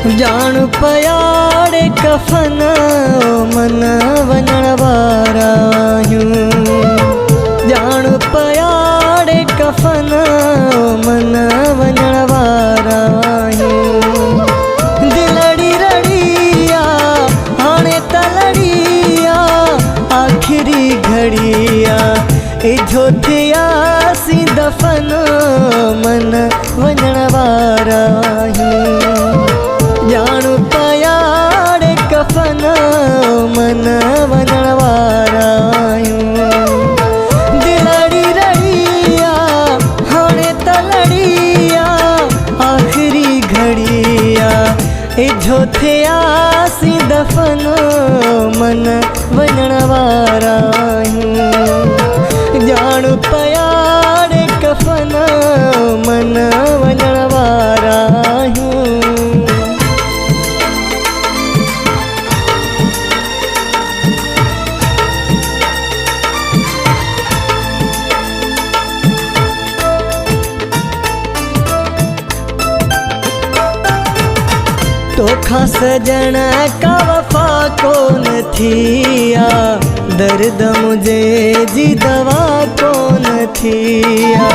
जान पयाड़े कफन मन वञण वारा आहियूं। जान पयाड़े कफन मन वञण वारा आहियूं। दिलड़ी रड़िया हाणे तलड़िया आखिरी घड़िया इजो थियासीं दफन मन वञण वारा आहियूं। जान पयाड़े कफन मन वञण वारा आहियूं। दिलड़ी रड़िया हाणे तलड़िया आखिरी घड़िया इजो थियासीं दफन मन वञण वारा आहियूं। जान पयाड़े कफन मन वञण वारा आहियूं। तोखा सजण का वफा कोन थिया दर्द मुझे जी दवा कोन थिया।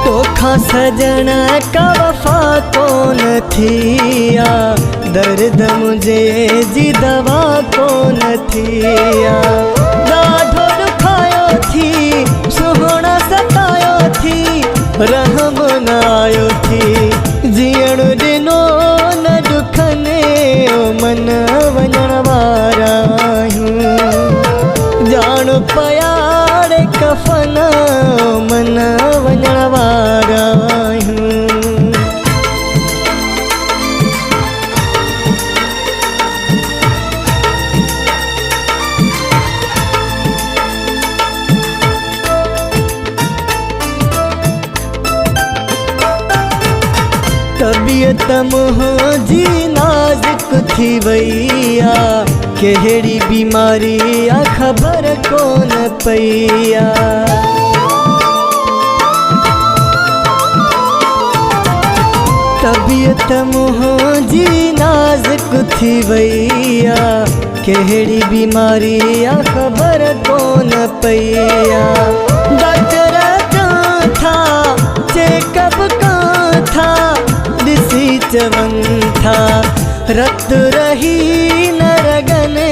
तोखा सजण का वफा कोन थिया दर्द मुझे जी दवा कोन थिया। ॾाढो ॾुखायो थी सुहिणा सतायो थी रहम न आयो थी जीअण ॾिनो न ॾुखने मन वञण वारा आहियूं। जान पयाड़े कफन मन वञण वारा आहियूं। तबीयत मुंहिंजी नाज़ुक थी वई आ कहिड़ी बीमारी आ ख़बर कोन पई आ। तबीयत मुंहिंजी नाज़ुक थी वई आ कहिड़ी बीमारी आ ख़बर कोन पई आ। डॉक्टर कां था चेकअप कां था ॾिसी चवनि था रत रही न रगने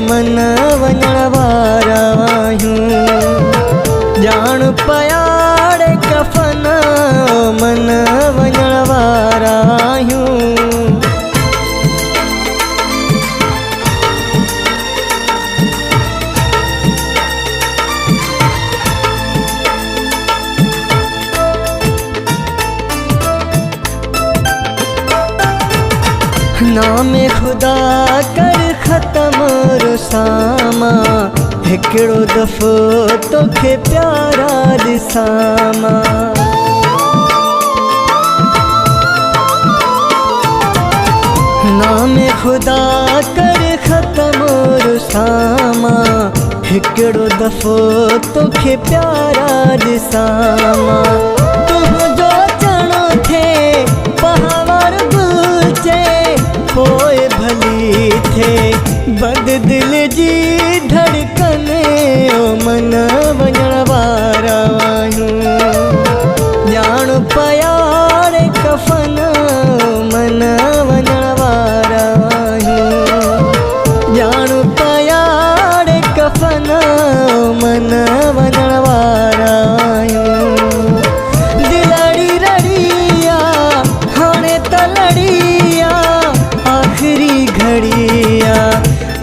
मन वञण वारा आहियूं। जान पयाड़े कफन मन वञण वारा आहियूं। नामे खुदा कर ख़त्म रुसामा हिकिड़ो दफ़ो तोखे प्यारा ॾिसामा। नामे खुदा कर ख़त्म रुसामा हिकिड़ो दफ़ो तोखे प्यारा ॾिसामा। तुंहिंजो अचणो थिए पहाड़ गुचे पोइ भली थे बद दिल जी धड़कन मन वञण वारा आहियूं। जान पयाड़े कफन मन वञण वारा आहियूं। जान पयाड़े कफन मन वञण वारा आहियूं। दिलड़ी रड़िया हाणे तलड़िया आखिरी घड़िया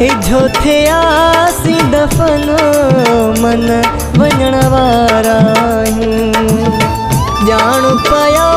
इजो थियासीं दफन मन वञण वारा आहियूं। जान पया